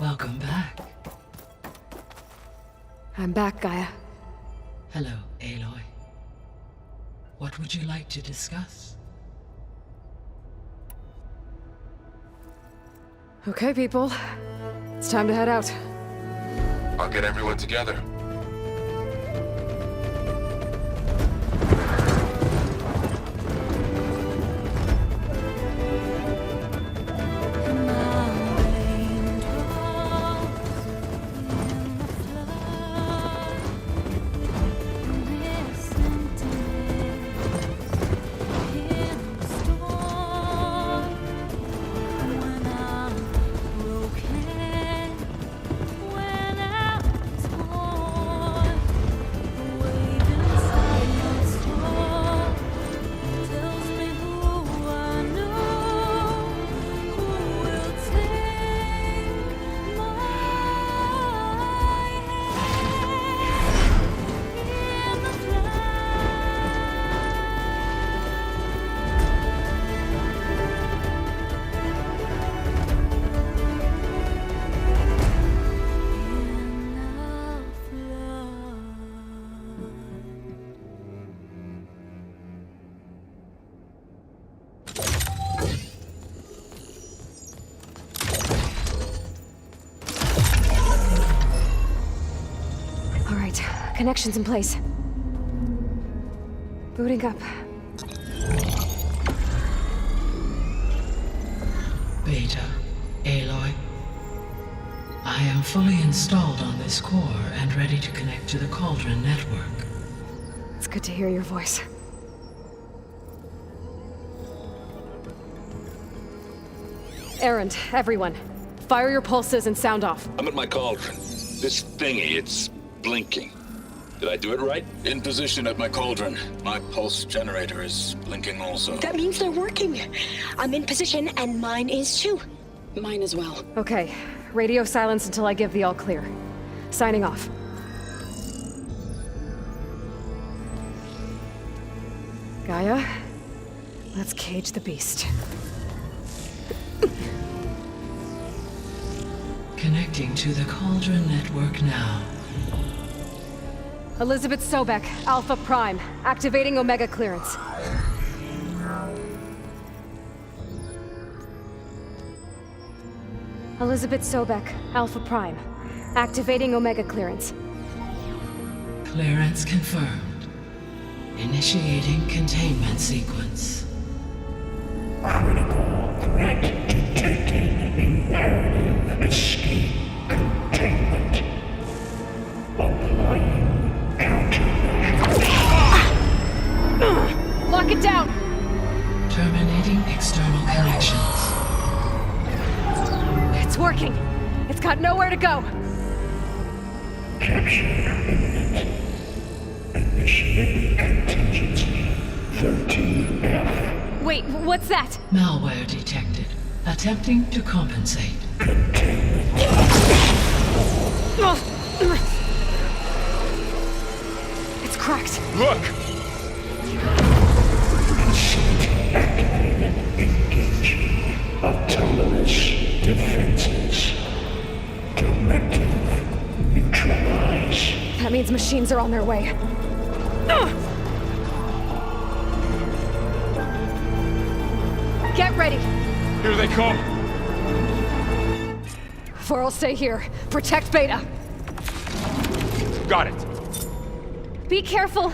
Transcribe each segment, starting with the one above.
Welcome back. I'm back, Gaia. Hello, Aloy. What would you like to discuss? Okay, people. It's time to head out. I'll get everyone together. Connections in place. Booting up. Beta, Aloy. I am fully installed on this core and ready to connect to the Cauldron network. It's good to hear your voice. Errand, everyone. Fire your pulses and sound off. I'm at my cauldron. This thingy, it's blinking. Did I do it right? In position at my cauldron. My pulse generator is blinking also. That means they're working. I'm in position, and mine is too. Mine as well. Okay. Radio silence until I give the all clear. Signing off. Gaia, let's cage the beast. Connecting to the Cauldron network now. Elizabeth Sobek, Alpha Prime, activating Omega clearance. Elizabeth Sobek, Alpha Prime, activating Omega clearance. Clearance confirmed. Initiating containment sequence. Critical threat detected. Imperative escape containment. Applying Lock it down! Terminating external connections. It's working. It's got nowhere to go. Capture imminent. Initiate contingency 13F. Wait, what's that? Malware detected. Attempting to compensate. It's cracked. Look! Engaging autonomous defenses. Directive neutralize. That means machines are on their way. Get ready. Here they come! Four will stay here. Protect Beta. Got it! Be careful.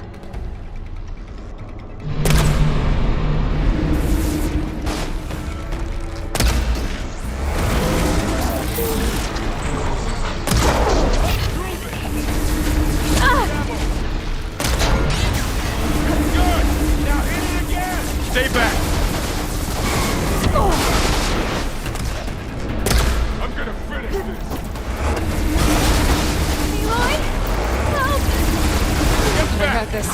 Stay back! I'm gonna finish this! Aloy! Help! Get I back! got this.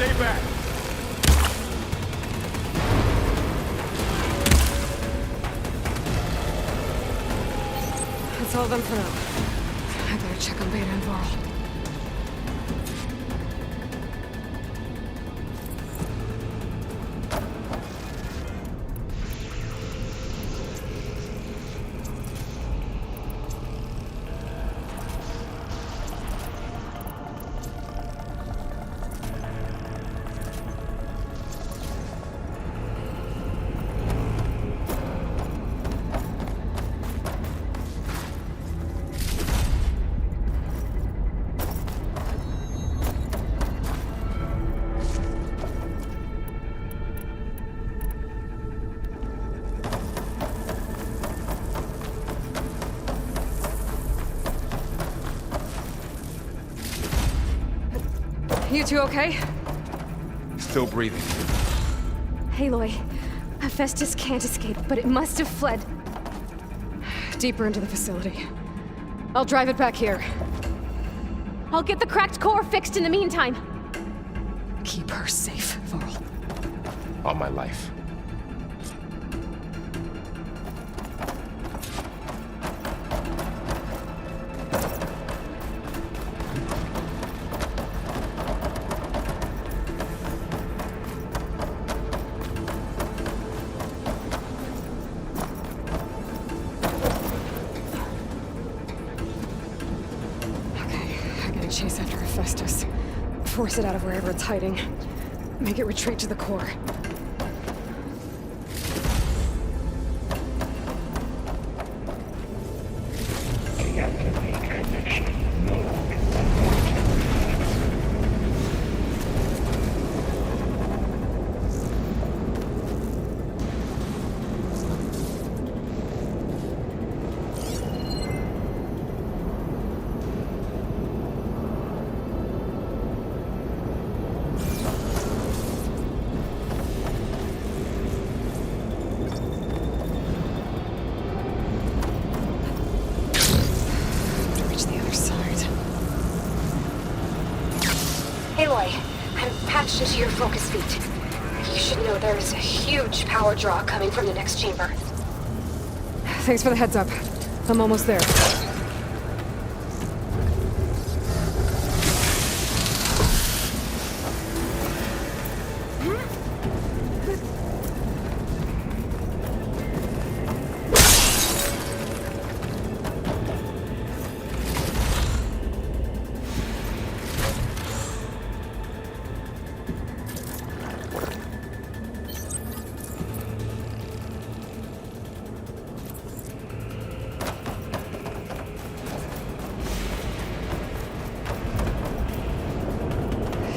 Stay back. That's all of them for now. I better check on Beta and Varl. You two okay? Still breathing. Aloy, Hephaestus can't escape, but it must have fled deeper into the facility. I'll drive it back here. I'll get the cracked core fixed in the meantime. Keep her safe, Varl. All my life. Chase after Hephaestus. Force it out of wherever it's hiding. Make it retreat to the core. Deactivate connection. Aloy, I'm patched into your focus feed. You should know there's a huge power draw coming from the next chamber. Thanks for the heads up. I'm almost there.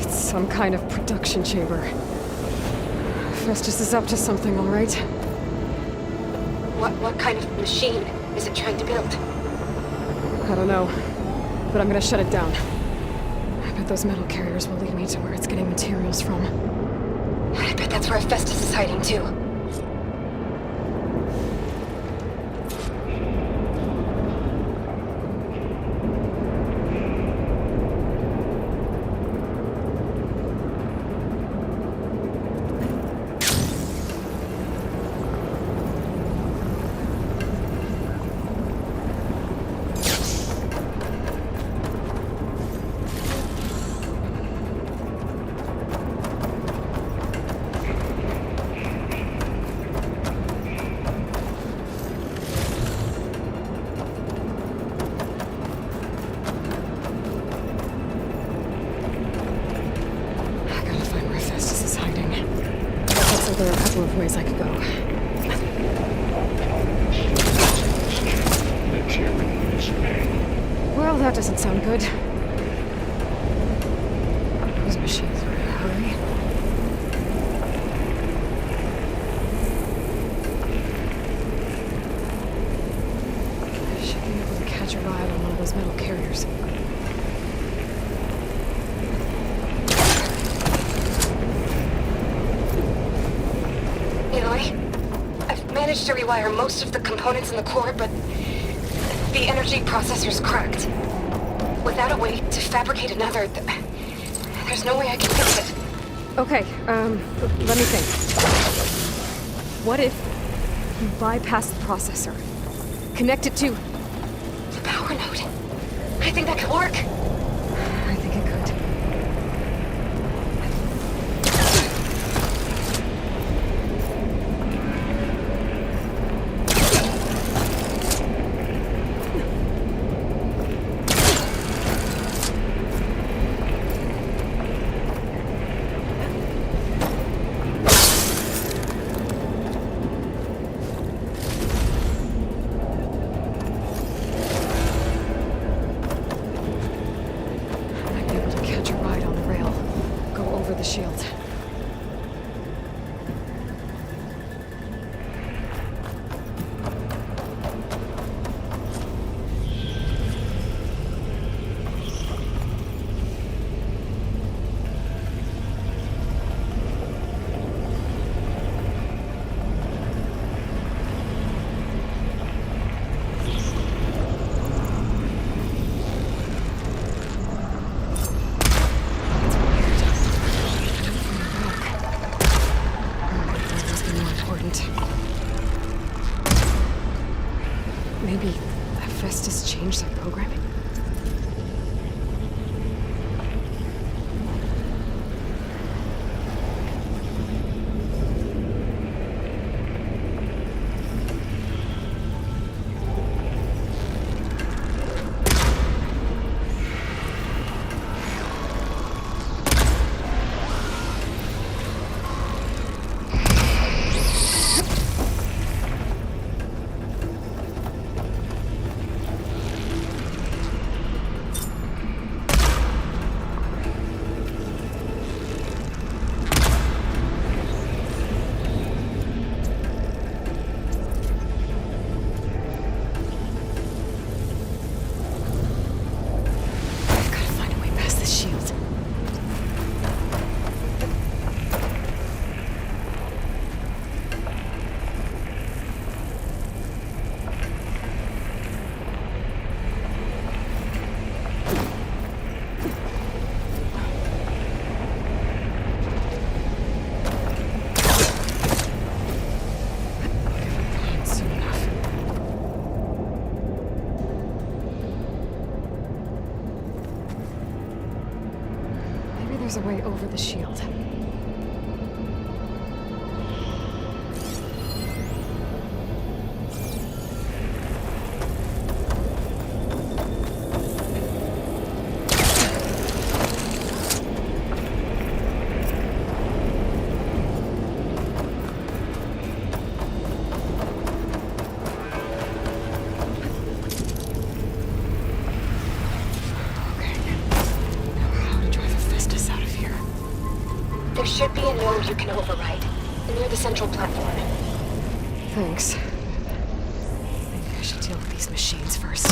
Some kind of production chamber. Hephaestus is up to something, all right? What kind of machine is it trying to build? I don't know, but I'm gonna shut it down. I bet those metal carriers will lead me to where it's getting materials from. I bet that's where Hephaestus is hiding too. There are a couple of ways I could go. Well, that doesn't sound good. Those machines are in a hurry. I should be able to catch a ride on one of those metal carriers. Managed to rewire most of the components in the core, but the energy processor's cracked. Without a way to fabricate another, there's no way I can fix it. Okay, let me think. What if you bypass the processor? Connect it to... The power node. I think that could work. I think it could. The shield. Maybe Hephaestus changed their programming? There's a way over the shield. There should be a node you can override, near the central platform. Thanks. Maybe I should deal with these machines first.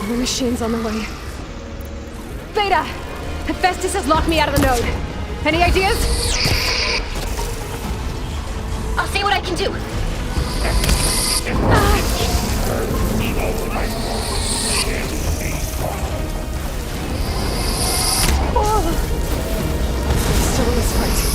More machines on the way. Beta! Hephaestus has locked me out of the node. Any ideas? I'll see what I can do. Still in this fight.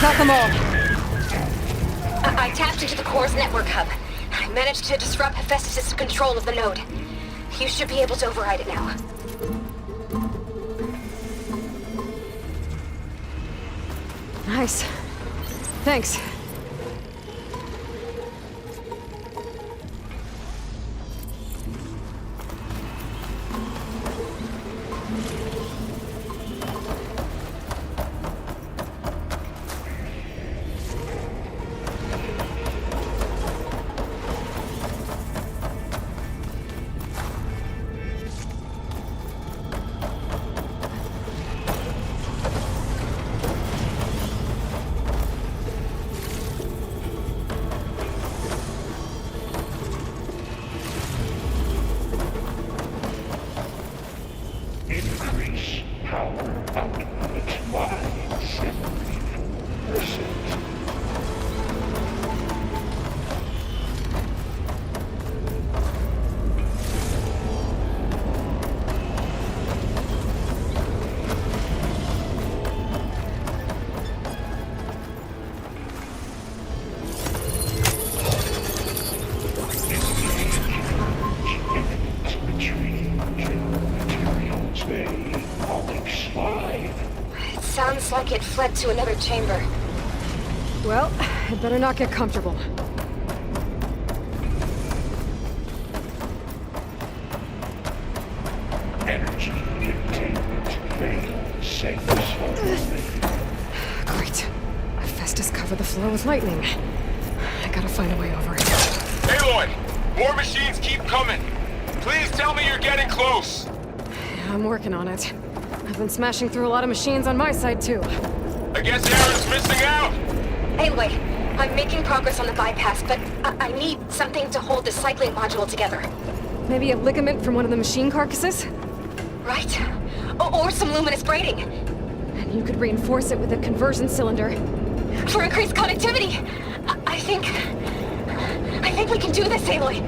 Got them all. I tapped into the core's network hub. I managed to disrupt Hephaestus' control of the node. You should be able to override it now. Nice. Thanks. Increase power output by 74%. Sounds like it fled to another chamber. Well, I'd better not get comfortable. Energy containment failed. Safe only. Great. Hephaestus covered the floor with lightning. I gotta find a way over it. Aloy! More machines keep coming! Please tell me you're getting close! Yeah, I'm working on it. I've been smashing through a lot of machines on my side, too. I guess Aaron's missing out! Anyway, I'm making progress on the bypass, but I need something to hold the cycling module together. Maybe a ligament from one of the machine carcasses? Right? Or some luminous braiding. And you could reinforce it with a conversion cylinder. For increased connectivity! I think we can do this, Aloy.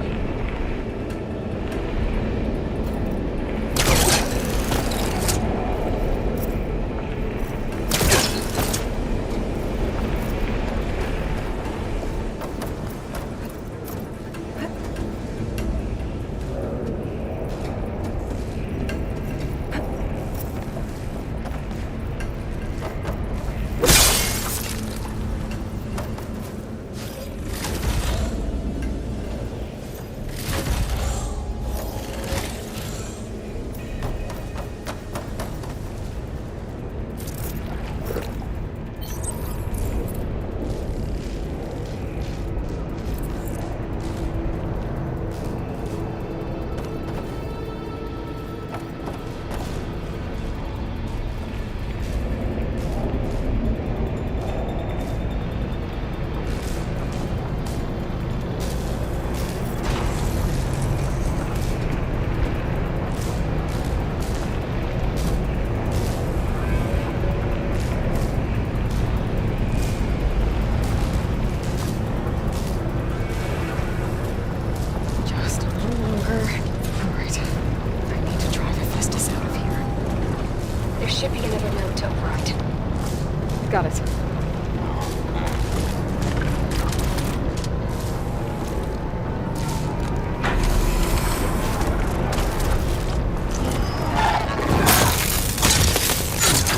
should be another node to override. Got it.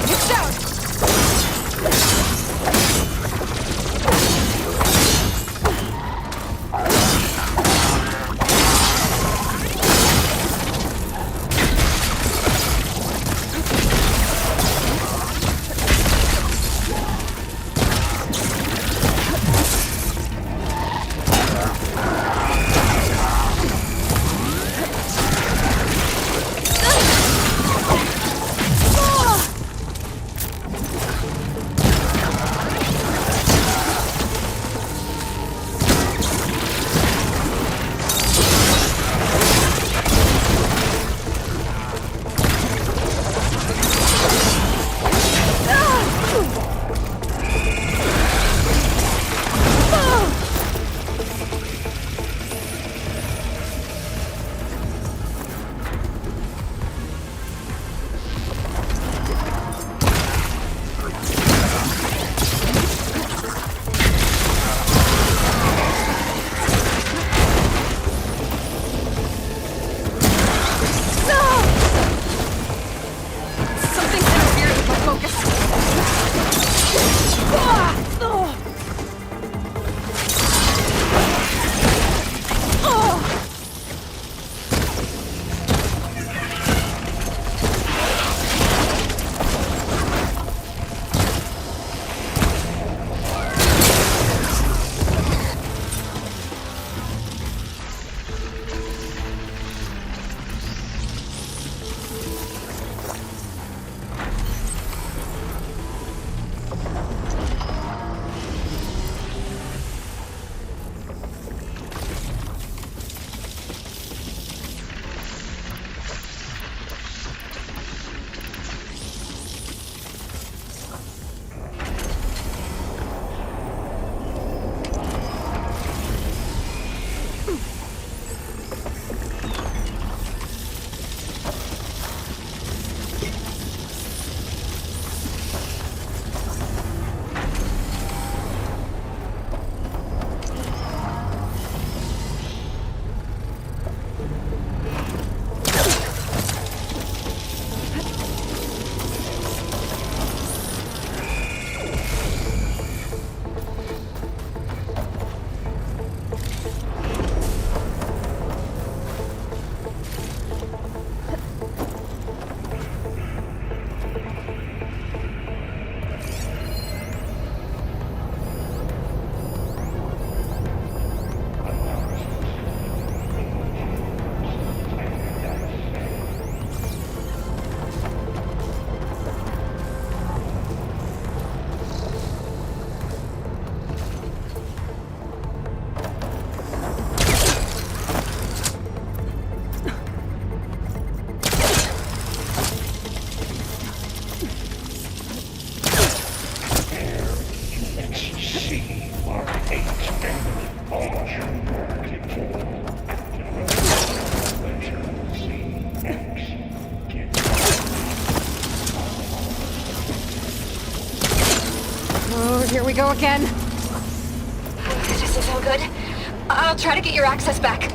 It's down! Here we go again. This doesn't feel good. I'll try to get your access back.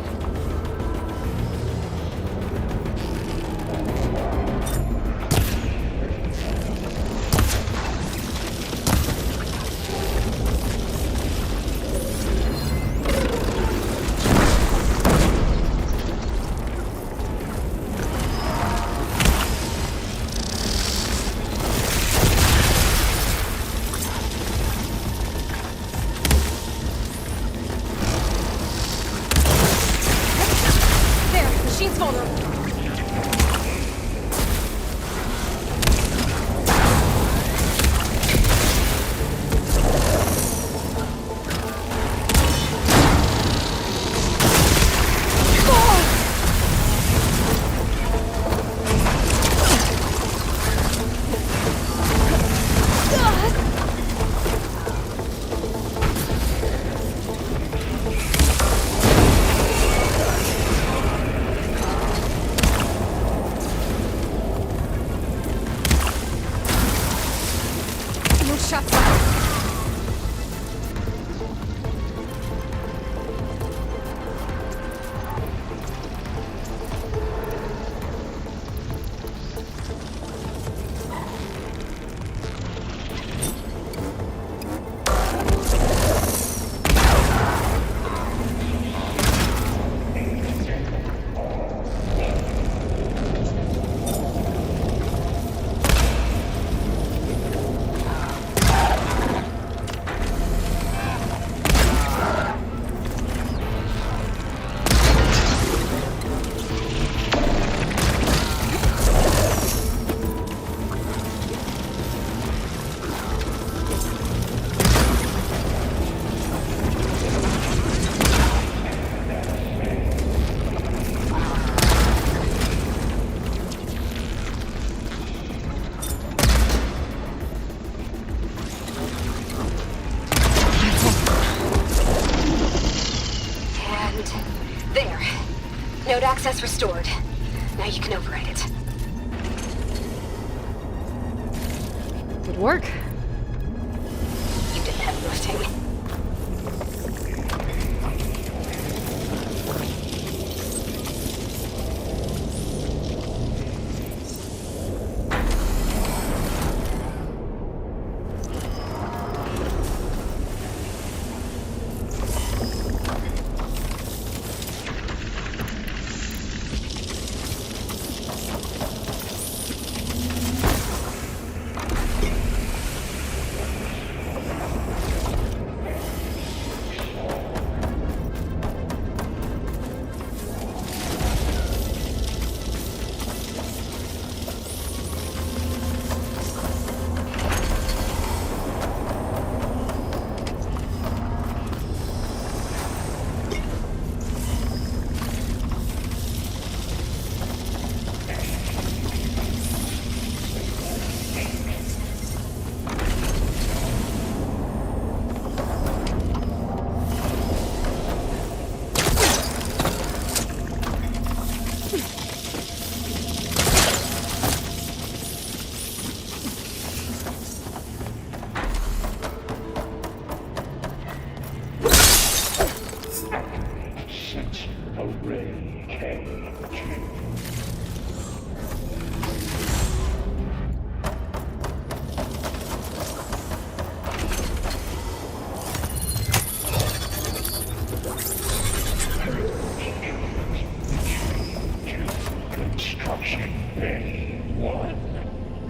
restored. Now you can override it. Good work. You did the heavy lifting.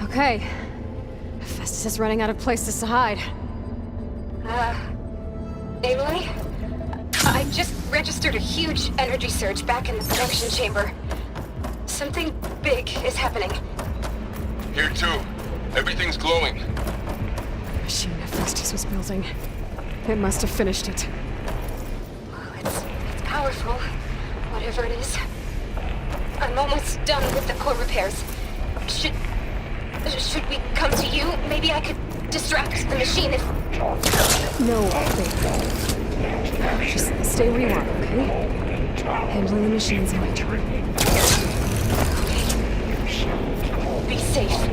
Okay. Hephaestus is running out of places to hide. Aloy? I just registered a huge energy surge back in the production chamber. Something big is happening. Here too. Everything's glowing. The machine Hephaestus was building. It must have finished it. Well, it's powerful, whatever it is. I'm almost done with the core repairs. Should we come to you? Maybe I could distract the machine if... No, babe. Just stay where you are, okay? Handling the machine's my turn. Be safe.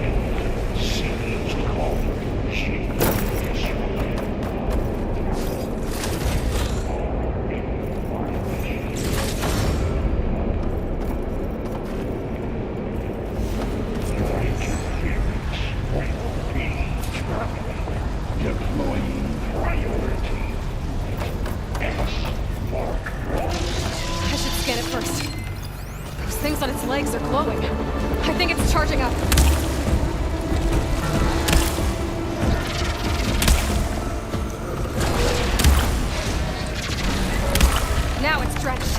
I should scan it first. Those things on its legs are glowing. I think it's charging up. Now it's drenched.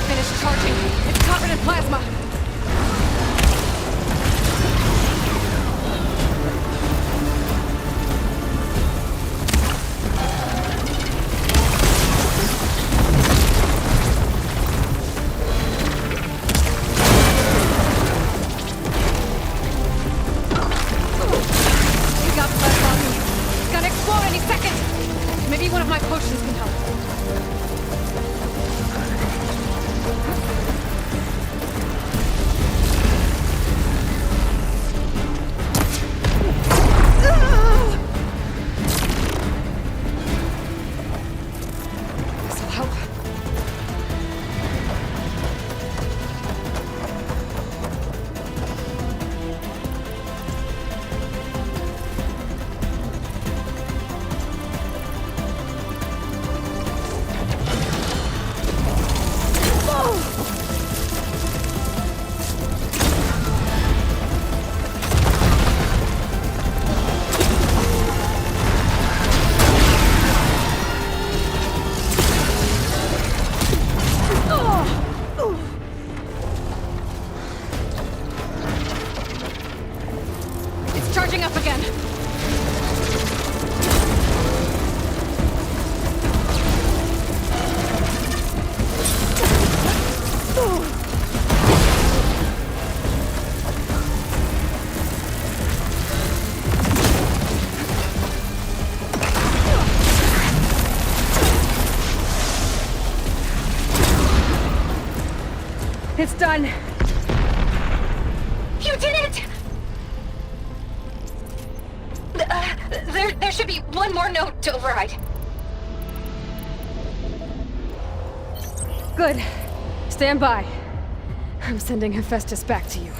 Finished charging. It's covered in plasma. Maybe one of my potions can help. It's done. You did it! There should be one more note to override. Good. Stand by. I'm sending Hephaestus back to you.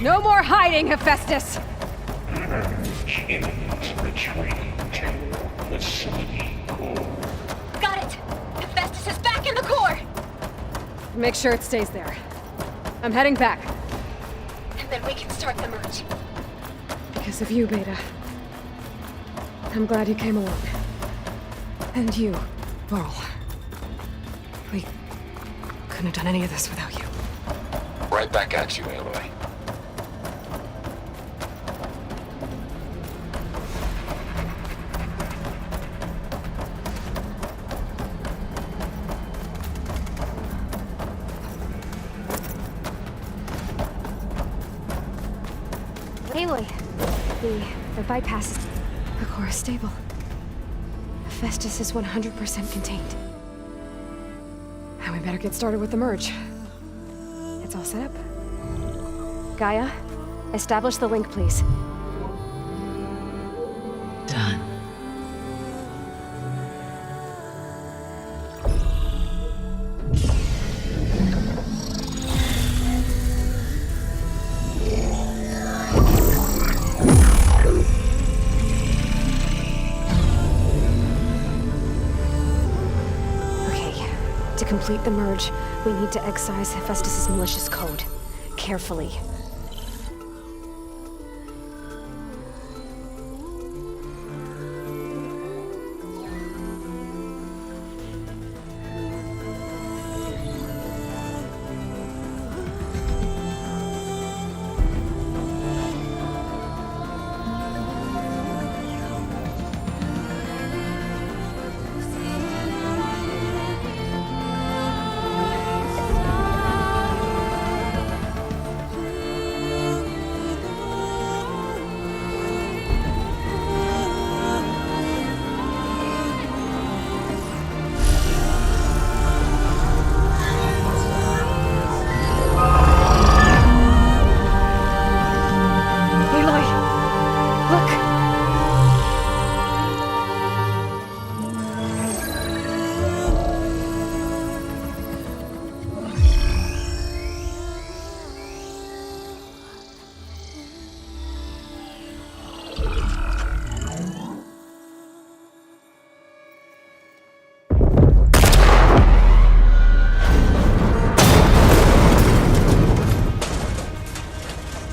No more hiding, Hephaestus! Merge imminent retreat to facility core. Got it! Hephaestus is back in the core! Make sure it stays there. I'm heading back. And then we can start the merge. Because of you, Beta. I'm glad you came along. And you, Varl. We couldn't have done any of this without you. Right back at you, Aloy. Aloy, the bypass. The core is stable. Hephaestus is 100% contained. Now we better get started with the merge. It's all set up. Gaia, establish the link, please. Done. To complete the merge, we need to excise Hephaestus' malicious code. Carefully.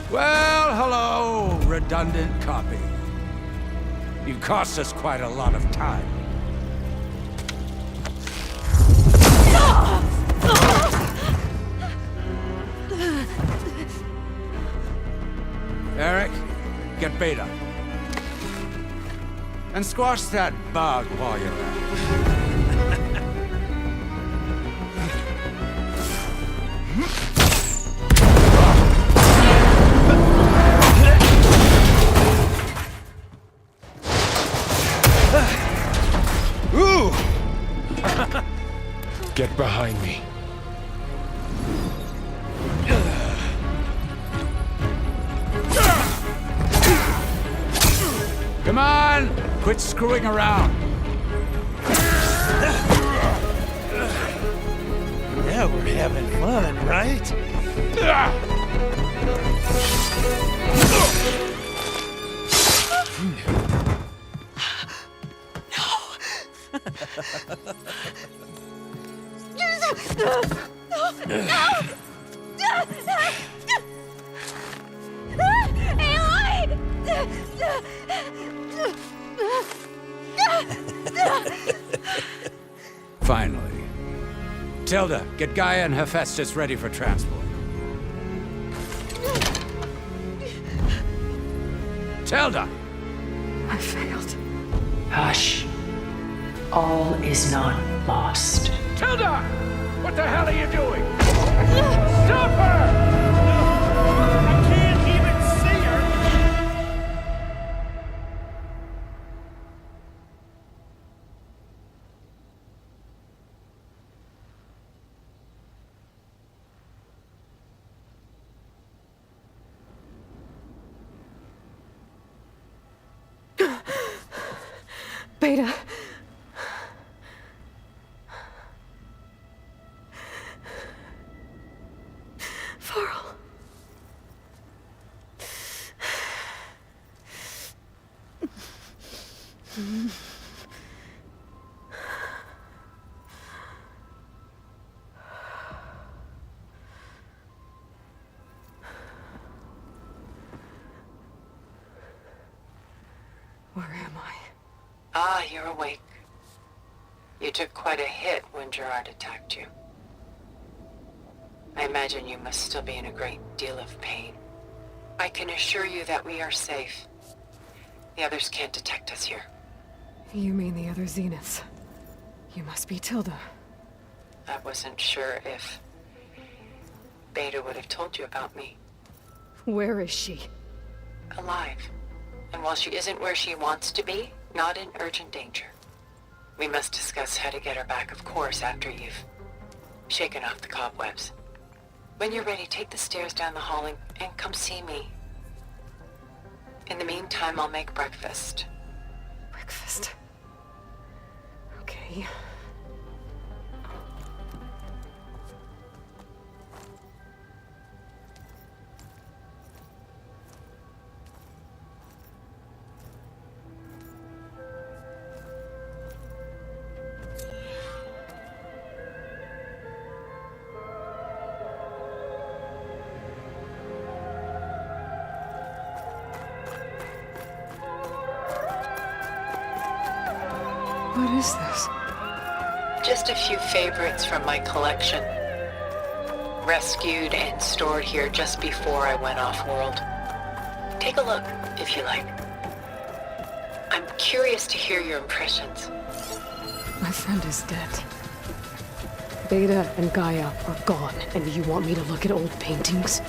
Well, hello, redundant copy. You cost us quite a lot of time. Eric, get Beta. And squash that bug while you're at it. Ooh! Get behind me. Come on! Quit screwing around. Yeah, we're having fun, right? Finally. Tilda, get Gaia and Hephaestus ready for transport. Tilda! I failed. Hush. All is not lost. Tilda! What the hell are you doing? Stop her! I can't even see her! Beta. Varl. Where am I? Ah, you're awake. You took quite a hit when Gerard attacked you. I imagine you must still be in a great deal of pain. I can assure you that we are safe. The others can't detect us here. You mean the other Zeniths? You must be Tilda. I wasn't sure if Beta would have told you about me. Where is she? Alive. And while she isn't where she wants to be, not in urgent danger. We must discuss how to get her back, of course, after you've shaken off the cobwebs. When you're ready, take the stairs down the hall and come see me. In the meantime, I'll make breakfast. Breakfast. Okay. What is this? Just a few favorites from my collection. Rescued and stored here just before I went off-world. Take a look, if you like. I'm curious to hear your impressions. My friend is dead. Beta and Gaia are gone, and you want me to look at old paintings?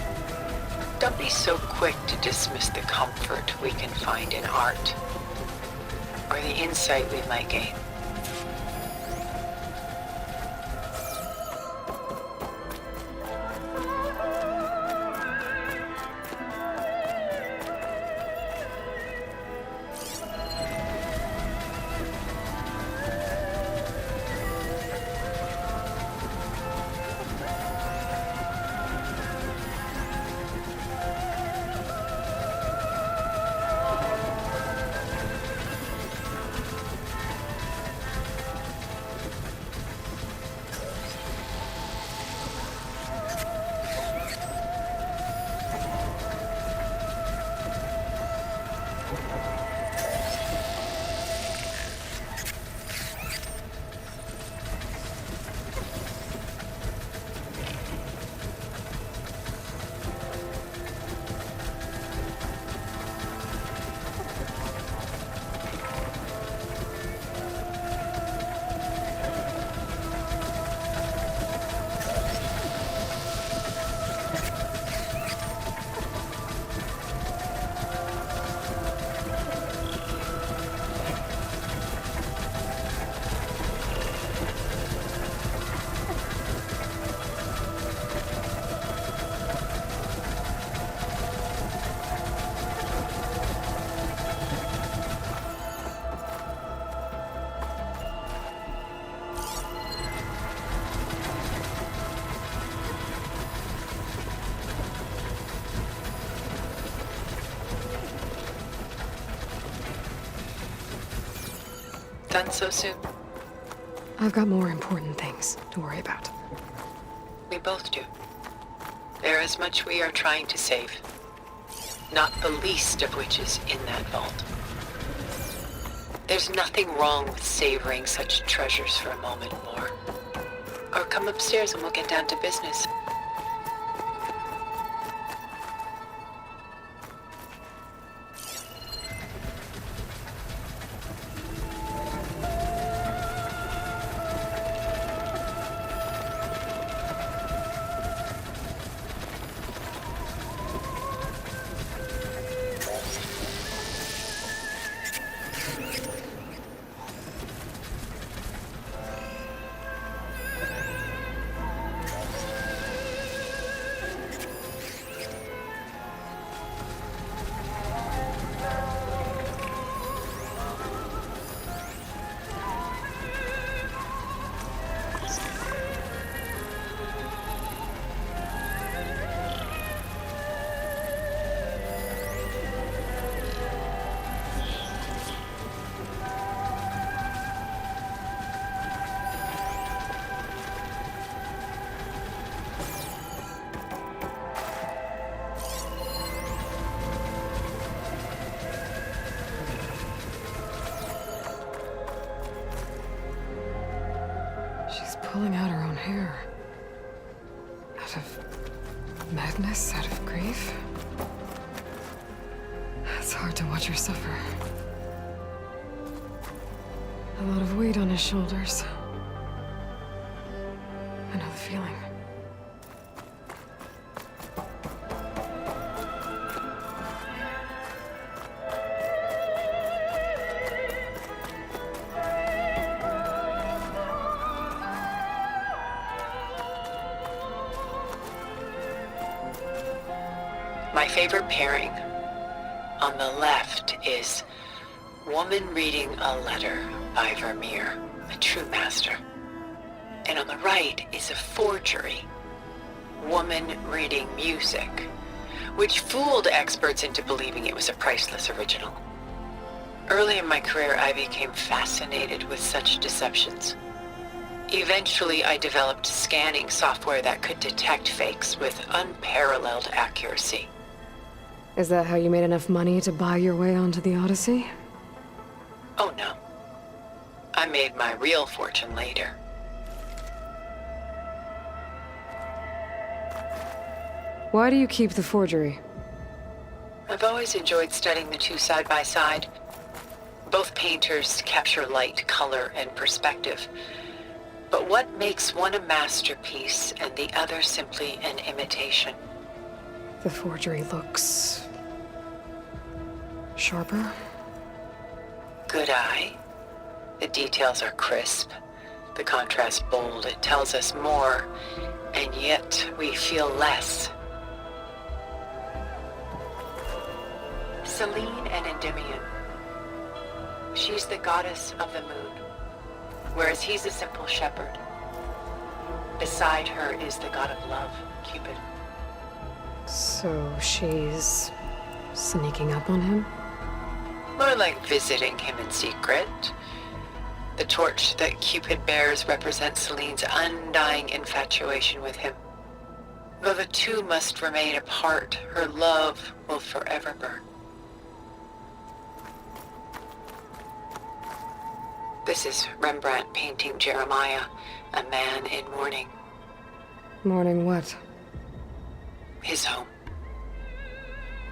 Don't be so quick to dismiss the comfort we can find in art, or the insight we might gain. done so soon? I've got more important things to worry about. We both do. There is much we are trying to save. Not the least of which is in that vault. There's nothing wrong with savoring such treasures for a moment more. Or come upstairs and we'll get down to business. Pulling out her own hair. Out of madness, out of grief. It's hard to watch her suffer. A lot of weight on his shoulders. I know the feeling. My favorite pairing on the left is Woman Reading a Letter by Vermeer, a true master. And on the right is a forgery, Woman Reading Music, which fooled experts into believing it was a priceless original. Early in my career, I became fascinated with such deceptions. Eventually, I developed scanning software that could detect fakes with unparalleled accuracy. Is that how you made enough money to buy your way onto the Odyssey? Oh no. I made my real fortune later. Why do you keep the forgery? I've always enjoyed studying the two side by side. Both painters capture light, color, and perspective. But what makes one a masterpiece and the other simply an imitation? The forgery looks sharper. Good eye. The details are crisp. The contrast bold. It tells us more, and yet we feel less. Selene and Endymion. She's the goddess of the moon, whereas he's a simple shepherd. Beside her is the god of love, Cupid. So she's sneaking up on him? More like visiting him in secret. The torch that Cupid bears represents Selene's undying infatuation with him. Though the two must remain apart, her love will forever burn. This is Rembrandt painting Jeremiah, a man in mourning. Mourning what? His home.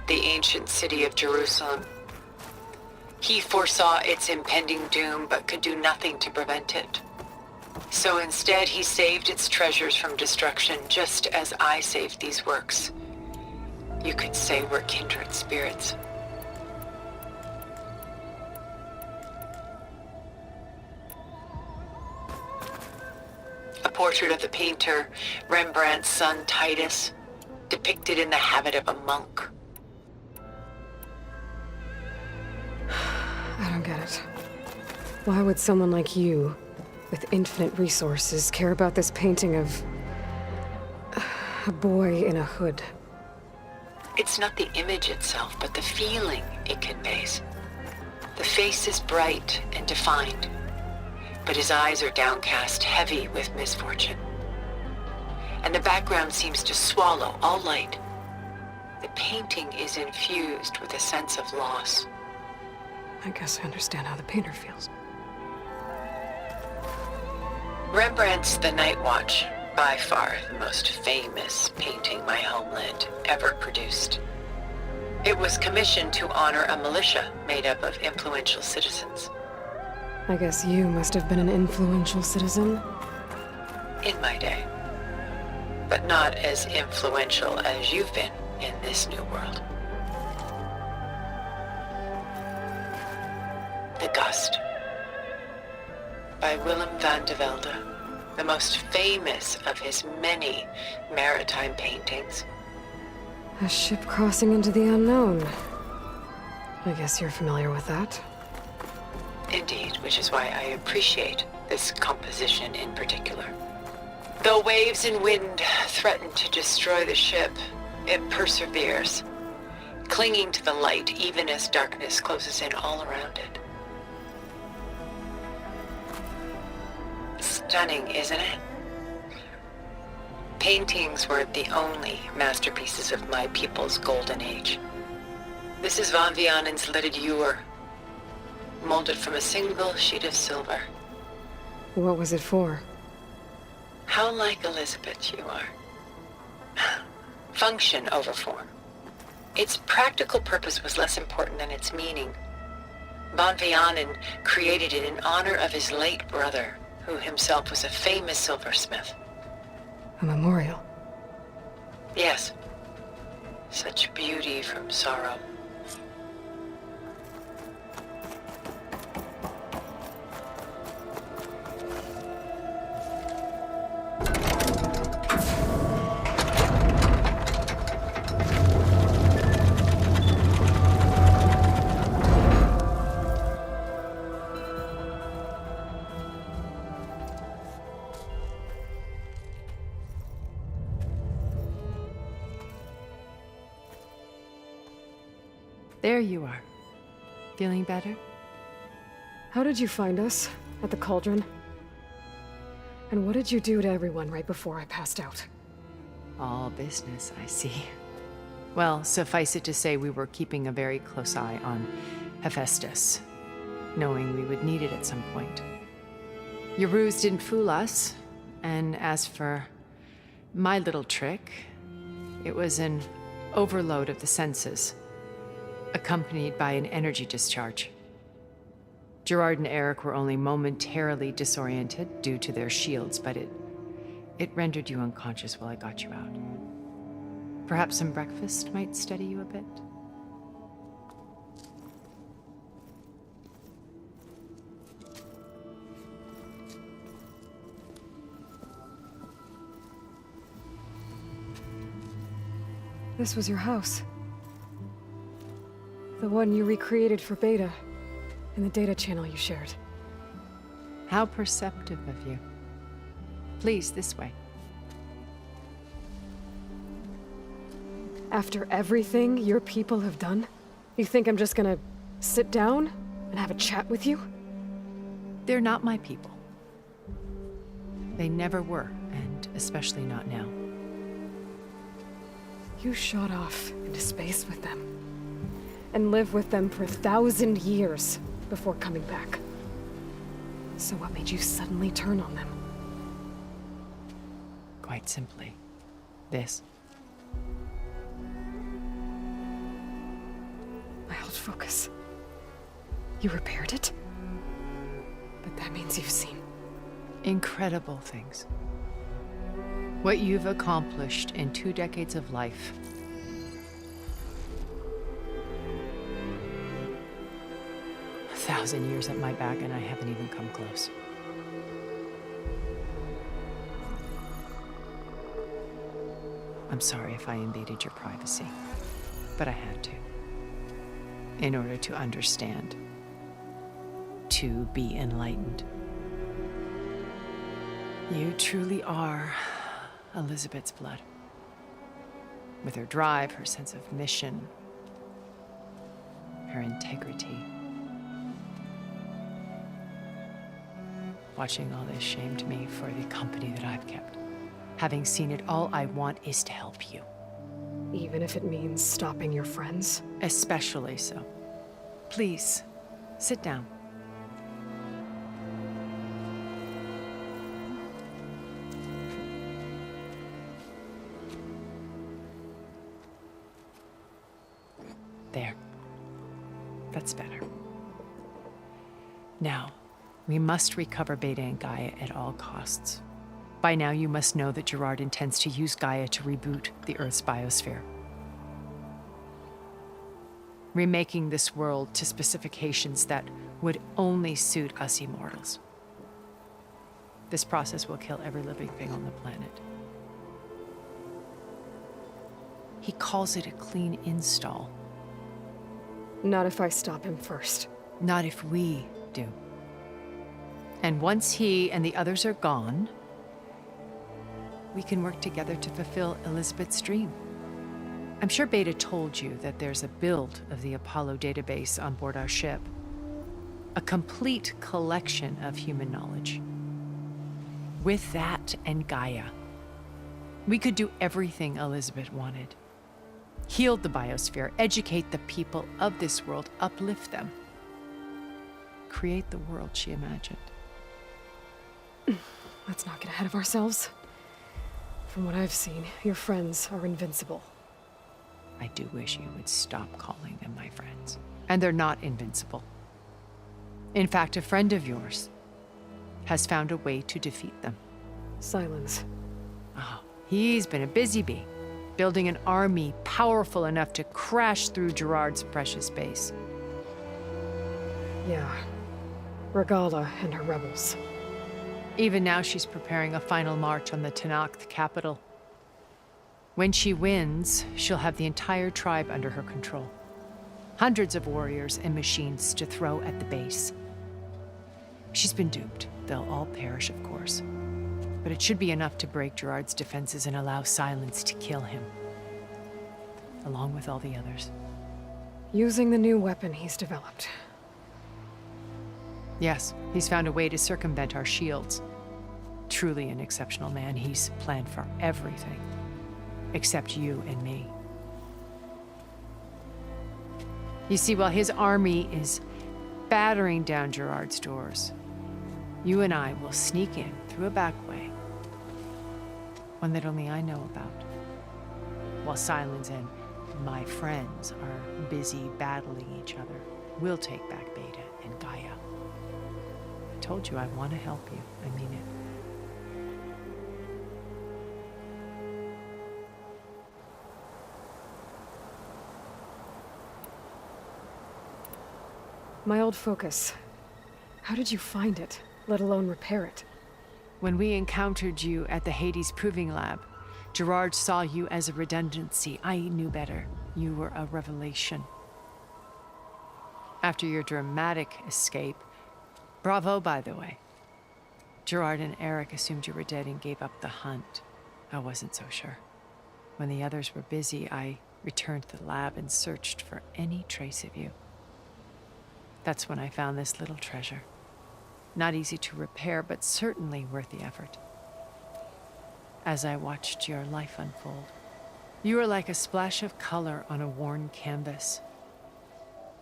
The ancient city of Jerusalem. He foresaw its impending doom, but could do nothing to prevent it. So instead, he saved its treasures from destruction, just as I saved these works. You could say we're kindred spirits. A portrait of the painter, Rembrandt's son Titus, depicted in the habit of a monk. I don't get it. Why would someone like you, with infinite resources, care about this painting of a boy in a hood? It's not the image itself, but the feeling it conveys. The face is bright and defined, but his eyes are downcast, heavy with misfortune. And the background seems to swallow all light. The painting is infused with a sense of loss. I guess I understand how the painter feels. Rembrandt's The Night Watch, by far the most famous painting my homeland ever produced. It was commissioned to honor a militia made up of influential citizens. I guess you must have been an influential citizen. In my day. But not as influential as you've been in this new world. The Gust, by Willem van de Velde, the most famous of his many maritime paintings. A ship crossing into the unknown. I guess you're familiar with that. Indeed, which is why I appreciate this composition in particular. Though waves and wind threaten to destroy the ship, it perseveres, clinging to the light even as darkness closes in all around it. Stunning, isn't it? Paintings were the only masterpieces of my people's golden age. This is Van Vianen's lidded ewer, molded from a single sheet of silver. What was it for? How like Elizabeth you are. Function over form. Its practical purpose was less important than its meaning. Van Vianen created it in honor of his late brother, who himself was a famous silversmith. A memorial. Yes. Such beauty from sorrow. There you are. Feeling better? How did you find us? At the cauldron? And what did you do to everyone right before I passed out? All business, I see. Well, suffice it to say we were keeping a very close eye on Hephaestus, knowing we would need it at some point. Your ruse didn't fool us, and as for my little trick, it was an overload of the senses, accompanied by an energy discharge. Gerard and Eric were only momentarily disoriented due to their shields, but it rendered you unconscious while I got you out. Perhaps some breakfast might steady you a bit? This was your house. The one you recreated for Beta, in the data channel you shared. How perceptive of you. Please, this way. After everything your people have done, you think I'm just gonna sit down and have a chat with you? They're not my people. They never were, and especially not now. You shot off into space with them, and lived with them for 1,000 years before coming back. So what made you suddenly turn on them? Quite simply, this. My old focus. You repaired it? But that means you've seen incredible things. What you've accomplished in 2 decades of life. A 1,000 years at my back and I haven't even come close. I'm sorry if I invaded your privacy, but I had to. In order to understand. To be enlightened. You truly are Elizabeth's blood. With her drive, her sense of mission, her integrity. Watching all this shamed me for the company that I've kept. Having seen it, all I want is to help you. Even if it means stopping your friends? Especially so. Please, sit down. There. That's better. Now, we must recover Beta and Gaia at all costs. By now, you must know that Gerard intends to use Gaia to reboot the Earth's biosphere. Remaking this world to specifications that would only suit us immortals. This process will kill every living thing on the planet. He calls it a clean install. Not if I stop him first. Not if we do. And once he and the others are gone, we can work together to fulfill Elizabeth's dream. I'm sure Beta told you that there's a build of the Apollo database on board our ship. A complete collection of human knowledge. With that and Gaia, we could do everything Elizabeth wanted. Heal the biosphere, educate the people of this world, uplift them. Create the world she imagined. Let's not get ahead of ourselves. From what I've seen, your friends are invincible. I do wish you would stop calling them my friends. And they're not invincible. In fact, a friend of yours has found a way to defeat them. Silence. Oh, he's been a busy bee, building an army powerful enough to crash through Gerard's precious base. Yeah. Regala and her rebels. Even now, she's preparing a final march on the Tenakth capital. When she wins, she'll have the entire tribe under her control. Hundreds of warriors and machines to throw at the base. She's been duped. They'll all perish, of course. But it should be enough to break Gerard's defenses and allow Silence to kill him. Along with all the others. Using the new weapon he's developed. Yes, he's found a way to circumvent our shields. Truly an exceptional man. He's planned for everything. Except you and me. You see, while his army is battering down Gerard's doors, you and I will sneak in through a back way. One that only I know about. While Silence and my friends are busy battling each other, we'll take back Beta and Gaia. I told you I want to help you. I mean it. My old focus. How did you find it, let alone repair it? When we encountered you at the Hades Proving Lab, Gerard saw you as a redundancy. I knew better. You were a revelation. After your dramatic escape, bravo, by the way. Gerard and Eric assumed you were dead and gave up the hunt. I wasn't so sure. When the others were busy, I returned to the lab and searched for any trace of you. That's when I found this little treasure. Not easy to repair, but certainly worth the effort. As I watched your life unfold, you were like a splash of color on a worn canvas.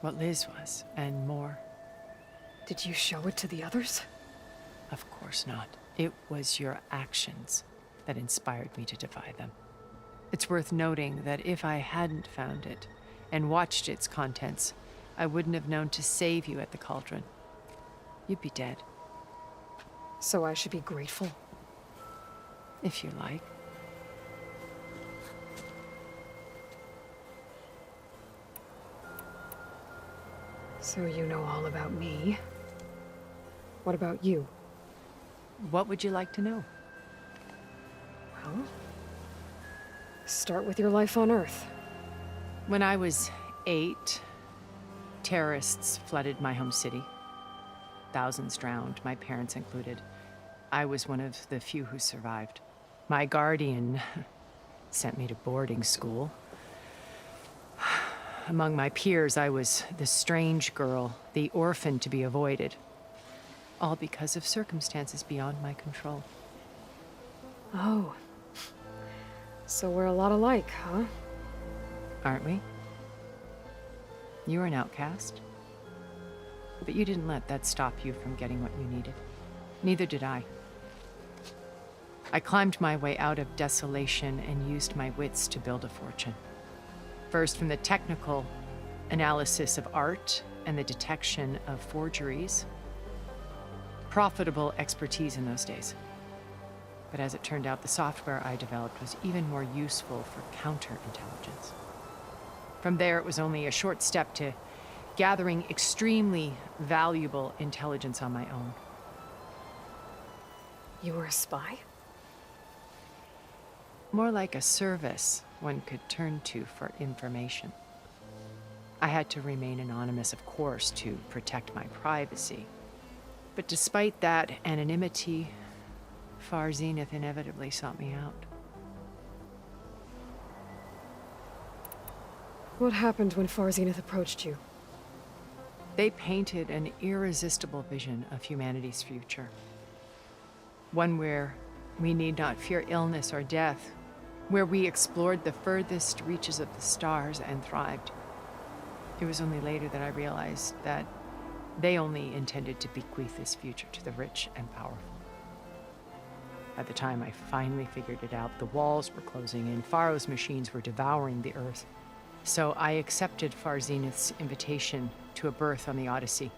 What Liz was, and more. Did you show it to the others? Of course not. It was your actions that inspired me to defy them. It's worth noting that if I hadn't found it and watched its contents, I wouldn't have known to save you at the cauldron. You'd be dead. So I should be grateful? If you like. So you know all about me. What about you? What would you like to know? Well, start with your life on Earth. When I was 8, terrorists flooded my home city. Thousands drowned, my parents included. I was one of the few who survived. My guardian sent me to boarding school. Among my peers, I was the strange girl, the orphan to be avoided. all because of circumstances beyond my control. Oh. So we're a lot alike, huh? Aren't we? You were an outcast. But you didn't let that stop you from getting what you needed. Neither did I. I climbed my way out of desolation and used my wits to build a fortune. First from the technical analysis of art and the detection of forgeries. Profitable expertise in those days. But as it turned out, the software I developed was even more useful for counterintelligence. From there, it was only a short step to gathering extremely valuable intelligence on my own. You were a spy? More like a service one could turn to for information. I had to remain anonymous, of course, to protect my privacy. But despite that anonymity, Far Zenith inevitably sought me out. What happened when Far Zenith approached you? They painted an irresistible vision of humanity's future. One where we need not fear illness or death, where we explored the furthest reaches of the stars and thrived. It was only later that I realized that they only intended to bequeath this future to the rich and powerful. By the time I finally figured it out, the walls were closing in, Pharaoh's machines were devouring the earth. So I accepted Far Zenith's invitation to a berth on the Odyssey.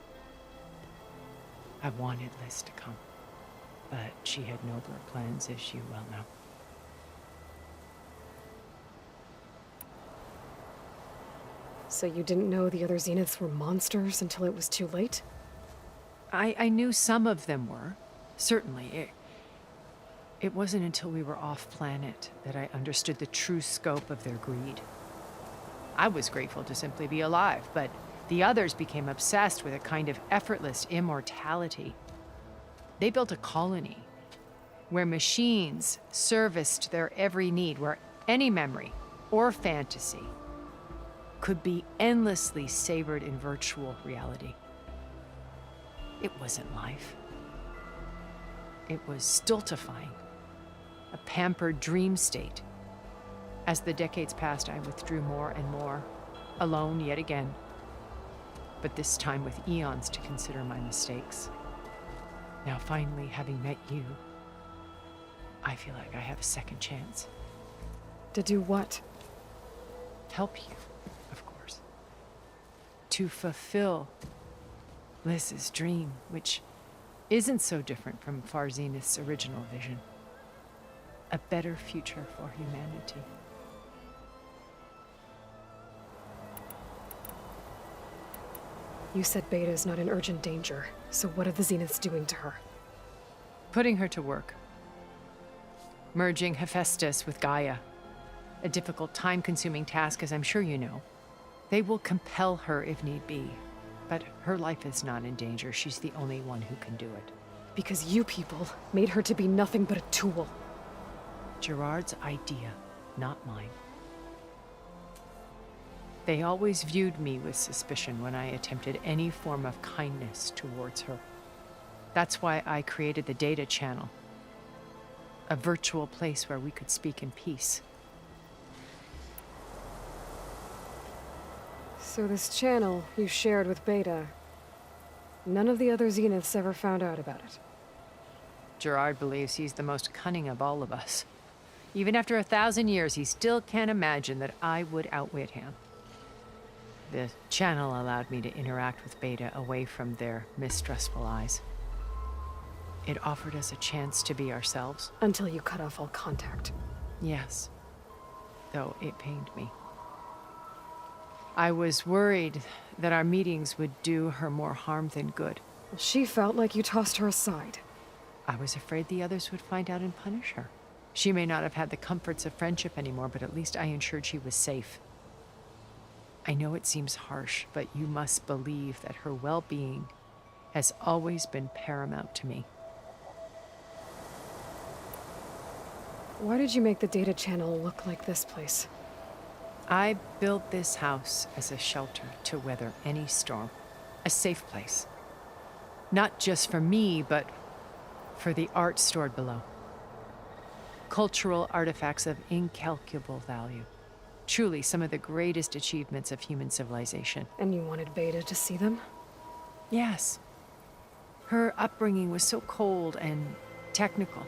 I wanted Liz to come, but she had nobler plans, as you well know. So you didn't know the other Zeniths were monsters until it was too late? I knew some of them were, certainly. It wasn't until we were off-planet that I understood the true scope of their greed. I was grateful to simply be alive, but the others became obsessed with a kind of effortless immortality. They built a colony where machines serviced their every need, where any memory or fantasy could be endlessly savored in virtual reality. It wasn't life. It was stultifying, a pampered dream state. As the decades passed, I withdrew more and more, alone yet again, but this time with eons to consider my mistakes. Now finally, having met you, I feel like I have a second chance. To do what? Help you, of course. To fulfill Liz's dream, which isn't so different from Far Zenith's original vision. A better future for humanity. You said Beta is not in urgent danger, so what are the Zeniths doing to her? Putting her to work. Merging Hephaestus with Gaia. A difficult, time-consuming task, as I'm sure you know. They will compel her if need be. But her life is not in danger. She's the only one who can do it. Because you people made her to be nothing but a tool. Gerard's idea, not mine. They always viewed me with suspicion when I attempted any form of kindness towards her. That's why I created the data channel. A virtual place where we could speak in peace. So this channel you shared with Beta, none of the other Zeniths ever found out about it? Gerard believes he's the most cunning of all of us. Even after 1,000 years, he still can't imagine that I would outwit him. The channel allowed me to interact with Beta away from their mistrustful eyes. It offered us a chance to be ourselves. Until you cut off all contact. Yes, though it pained me. I was worried that our meetings would do her more harm than good. She felt like you tossed her aside. I was afraid the others would find out and punish her. She may not have had the comforts of friendship anymore, but at least I ensured she was safe. I know it seems harsh, but you must believe that her well-being has always been paramount to me. Why did you make the data channel look like this place? I built this house as a shelter to weather any storm. A safe place. Not just for me, but for the art stored below. Cultural artifacts of incalculable value. Truly some of the greatest achievements of human civilization. And you wanted Beta to see them? Yes. Her upbringing was so cold and technical.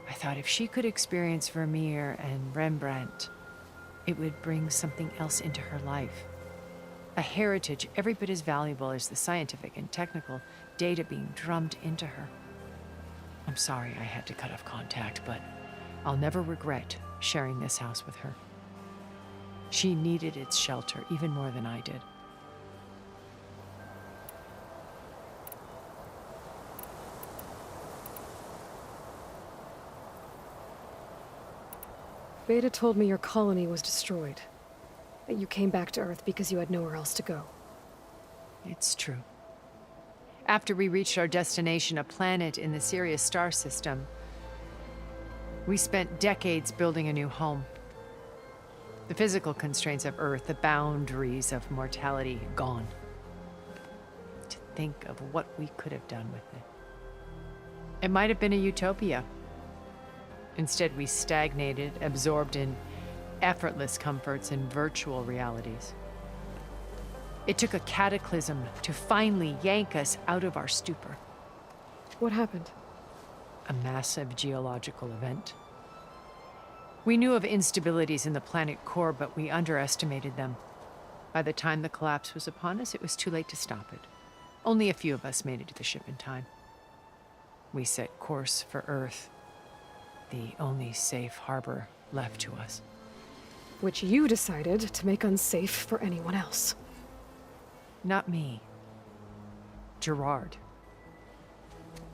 I thought if she could experience Vermeer and Rembrandt, it would bring something else into her life. A heritage every bit as valuable as the scientific and technical data being drummed into her. I'm sorry I had to cut off contact, but I'll never regret sharing this house with her. She needed its shelter even more than I did. Beta told me your colony was destroyed. That you came back to Earth because you had nowhere else to go. It's true. After we reached our destination, a planet in the Sirius star system, we spent decades building a new home. The physical constraints of Earth, the boundaries of mortality, gone. To think of what we could have done with it. It might have been a utopia. Instead, we stagnated, absorbed in effortless comforts and virtual realities. It took a cataclysm to finally yank us out of our stupor. What happened? A massive geological event. We knew of instabilities in the planet core, but we underestimated them. By the time the collapse was upon us, it was too late to stop it. Only a few of us made it to the ship in time. We set course for Earth, the only safe harbor left to us. Which you decided to make unsafe for anyone else. Not me. Gerard.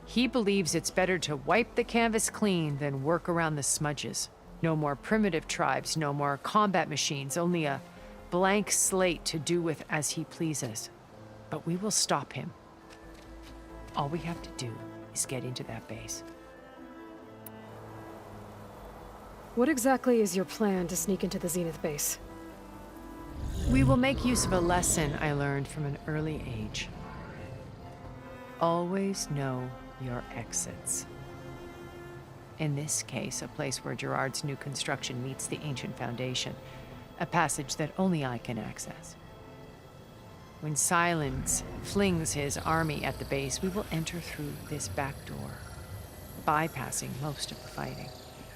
He believes it's better to wipe the canvas clean than work around the smudges. No more primitive tribes, no more combat machines, only a blank slate to do with as he pleases. But we will stop him. All we have to do is get into that base. What exactly is your plan to sneak into the Zenith base? We will make use of a lesson I learned from an early age. Always know your exits. In this case, a place where Gerard's new construction meets the ancient foundation, a passage that only I can access. When Silence flings his army at the base, we will enter through this back door, bypassing most of the fighting.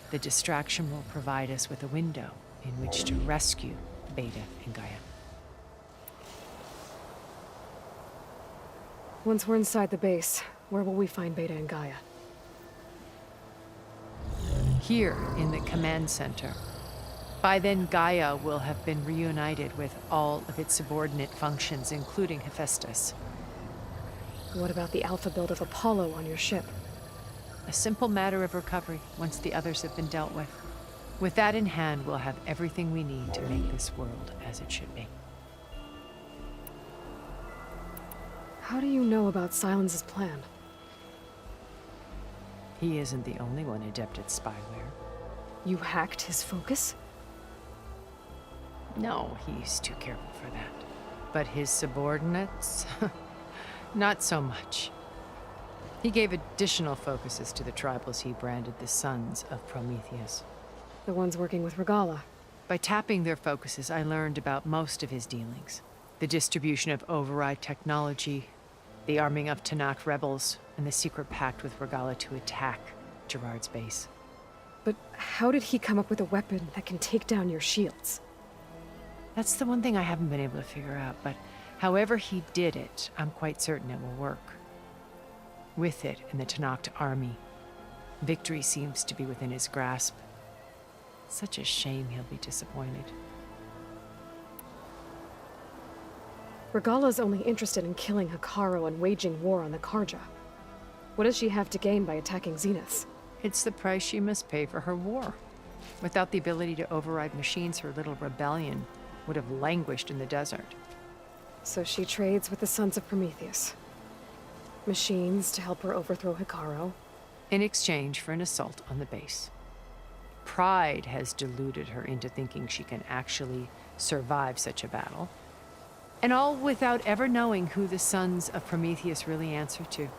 The distraction will provide us with a window in which to rescue Beta and Gaia. Once we're inside the base, where will we find Beta and Gaia? Here in the command center. By then, Gaia will have been reunited with all of its subordinate functions, including Hephaestus. What about the alpha build of Apollo on your ship? A simple matter of recovery once the others have been dealt with. With that in hand, we'll have everything we need to make this world as it should be. How do you know about Silence's plan? He isn't the only one adept at spyware. You hacked his focus? No, he's too careful for that. But his subordinates? Not so much. He gave additional focuses to the tribals he branded the Sons of Prometheus. The ones working with Regala. By tapping their focuses, I learned about most of his dealings. The distribution of override technology, the arming of Tanakh rebels, and the secret pact with Regala to attack Gerard's base. But how did he come up with a weapon that can take down your shields? That's the one thing I haven't been able to figure out, but however he did it, I'm quite certain it will work. With it and the Tanakh army, victory seems to be within his grasp. Such a shame he'll be disappointed. Regala's only interested in killing Hekarro and waging war on the Karja. What does she have to gain by attacking Zeniths? It's the price she must pay for her war. Without the ability to override machines, her little rebellion would have languished in the desert. So she trades with the Sons of Prometheus. Machines to help her overthrow Hekarro. In exchange for an assault on the base. Pride has deluded her into thinking she can actually survive such a battle. And all without ever knowing who the sons of Prometheus really answer to.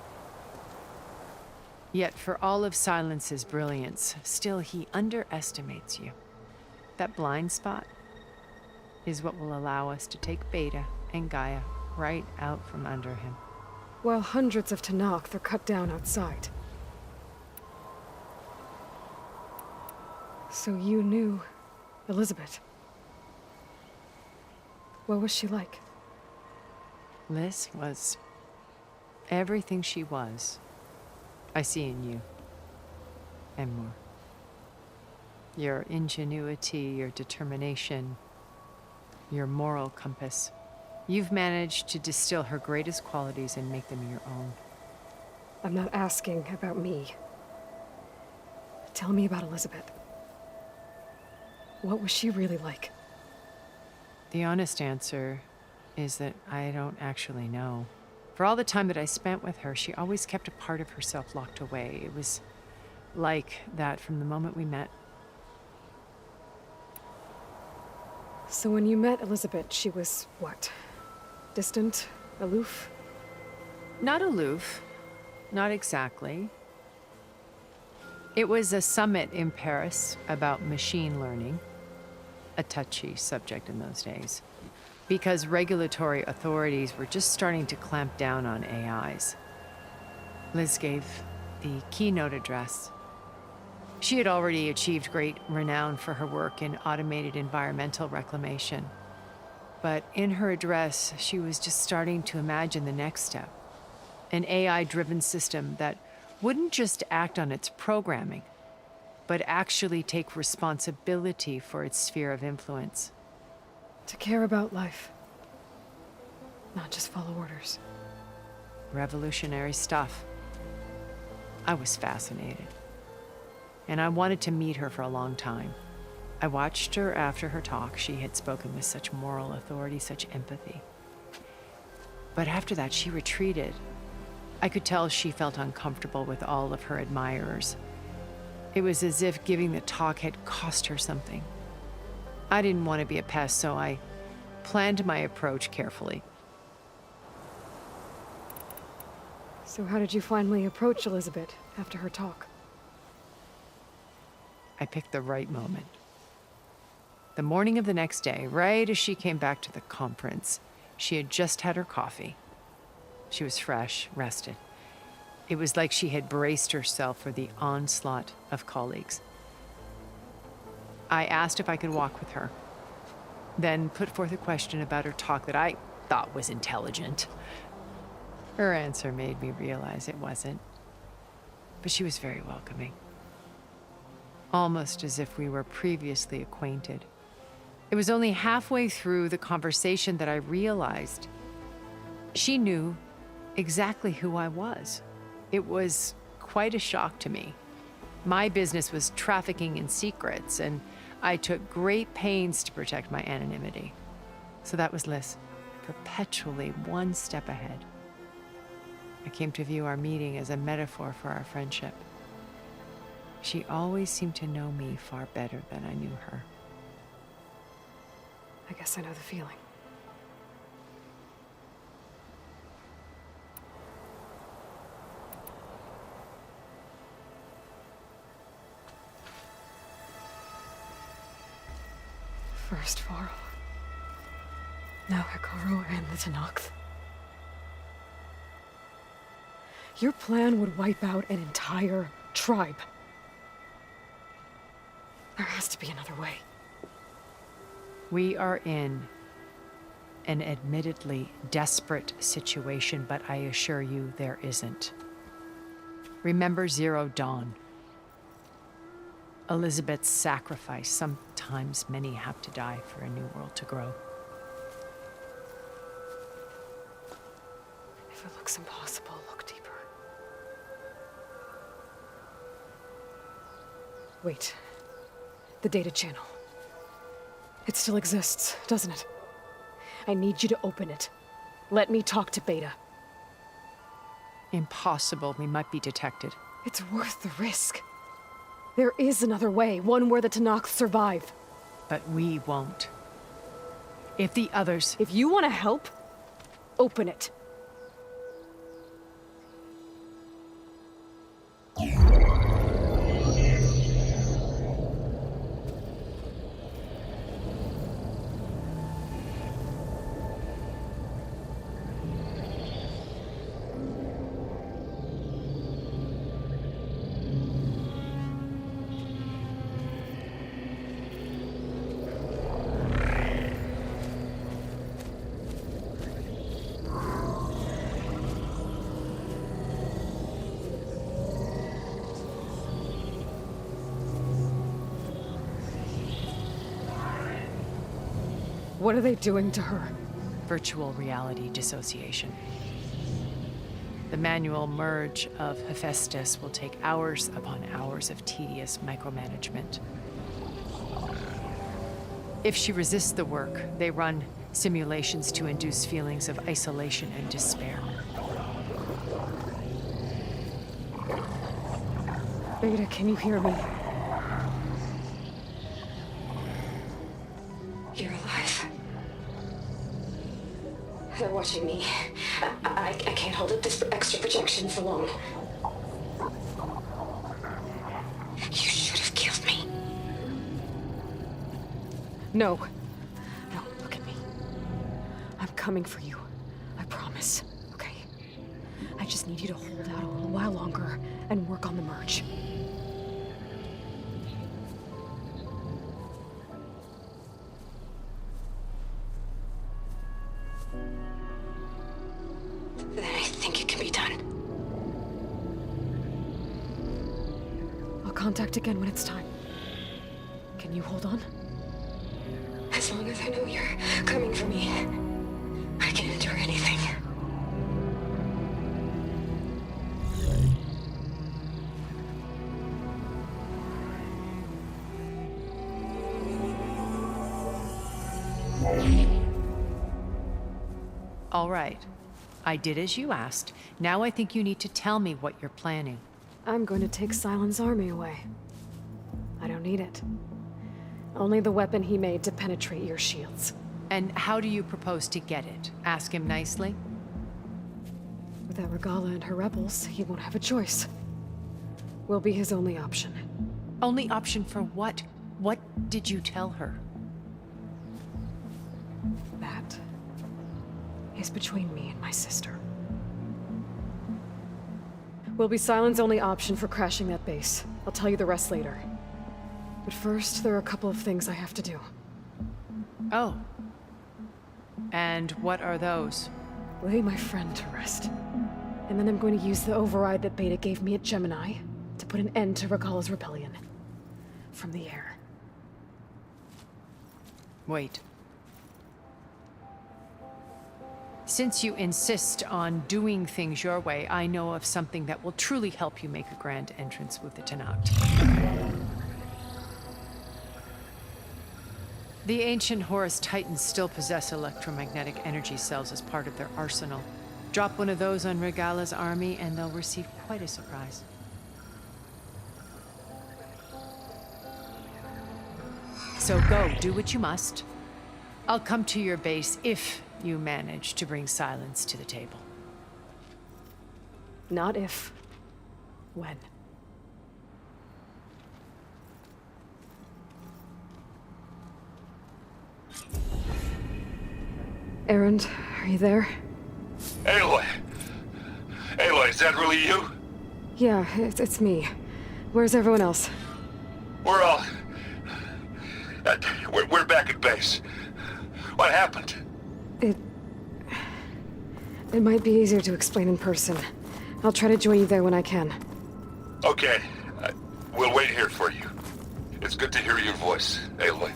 Yet for all of Silence's brilliance, still he underestimates you. That blind spot is what will allow us to take Beta and Gaia right out from under him. While hundreds of Tanakh are cut down outside. So you knew Elizabeth. What was she like? Liz was everything she was. I see in you. And more. Your ingenuity, your determination, your moral compass. You've managed to distill her greatest qualities and make them your own. I'm not asking about me. Tell me about Elizabeth. What was she really like? The honest answer is that I don't actually know. For all the time that I spent with her, she always kept a part of herself locked away. It was like that from the moment we met. So when you met Elizabeth, she was what? Distant? Aloof? Not aloof. Not exactly. It was a summit in Paris about machine learning, a touchy subject in those days, because regulatory authorities were just starting to clamp down on AIs. Liz gave the keynote address. She had already achieved great renown for her work in automated environmental reclamation. But in her address, she was just starting to imagine the next step. An AI-driven system that wouldn't just act on its programming, but actually take responsibility for its sphere of influence. To care about life. Not just follow orders. Revolutionary stuff. I was fascinated. And I wanted to meet her for a long time. I watched her after her talk. She had spoken with such moral authority, such empathy. But after that, she retreated. I could tell she felt uncomfortable with all of her admirers. It was as if giving the talk had cost her something. I didn't want to be a pest, so I planned my approach carefully. So how did you finally approach Elizabeth after her talk? I picked the right moment. The morning of the next day, right as she came back to the conference, she had just had her coffee. She was fresh, rested. It was like she had braced herself for the onslaught of colleagues. I asked if I could walk with her, then put forth a question about her talk that I thought was intelligent. Her answer made me realize it wasn't, but she was very welcoming. Almost as if we were previously acquainted. It was only halfway through the conversation that I realized she knew exactly who I was. It was quite a shock to me. My business was trafficking in secrets, and I took great pains to protect my anonymity. So that was Liz, perpetually one step ahead. I came to view our meeting as a metaphor for our friendship. She always seemed to know me far better than I knew her. I guess I know the feeling. First Varl. Now Hikaru and the Tanakh. Your plan would wipe out an entire tribe. There has to be another way. We are in an admittedly desperate situation, but I assure you there isn't. Remember Zero Dawn. Elizabeth's sacrifice. Sometimes many have to die for a new world to grow. If it looks impossible, look deeper. Wait. The data channel. It still exists, doesn't it? I need you to open it. Let me talk to Beta. Impossible. We might be detected. It's worth the risk. There is another way, one where the Tanakh survive. But we won't. If the others... If you want to help, open it. What are they doing to her? Virtual reality dissociation. The manual merge of Hephaestus will take hours upon hours of tedious micromanagement. If she resists the work, they run simulations to induce feelings of isolation and despair. Beta, can you hear me? You're alive. They're watching me. I can't hold up this extra projection for long. You should have killed me. No. No, look at me. I'm coming for you. I promise. Okay? I just need you to hold out a little while longer and work on the merge. Then I think it can be done. I'll contact again when it's time. Can you hold on? As long as I know you're coming for me, I can endure anything. All right. I did as you asked. Now I think you need to tell me what you're planning. I'm going to take Silent's army away. I don't need it. Only the weapon he made to penetrate your shields. And how do you propose to get it? Ask him nicely? Without Regala and her rebels, he won't have a choice. We'll be his only option. Only option for what? What did you tell her? That is between me and my sister. Will be Silent's only option for crashing that base. I'll tell you the rest later. But first, there are a couple of things I have to do. Oh. And what are those? Lay my friend to rest. And then I'm going to use the override that Beta gave me at Gemini to put an end to Regala's rebellion. From the air. Wait. Since you insist on doing things your way, I know of something that will truly help you make a grand entrance with the Tenakth. The ancient Horus Titans still possess electromagnetic energy cells as part of their arsenal. Drop one of those on Regala's army and they'll receive quite a surprise. So go, do what you must. I'll come to your base if you manage to bring Silence to the table. Not if. When. Erend, are you there? Aloy! Aloy, is that really you? Yeah, it's me. Where's everyone else? We're all... We're back at base. What happened? It might be easier to explain in person. I'll try to join you there when I can. Okay. We'll wait here for you. It's good to hear your voice, Aloy.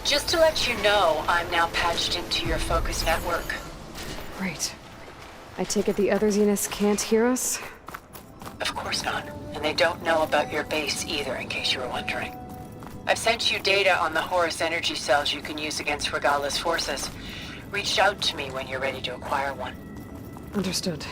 Just to let you know, I'm now patched into your focus network. Great. I take it the other Zeniths can't hear us? Of course not. And they don't know about your base either, in case you were wondering. I've sent you data on the Horus energy cells you can use against Regala's forces. Reach out to me when you're ready to acquire one. Understood.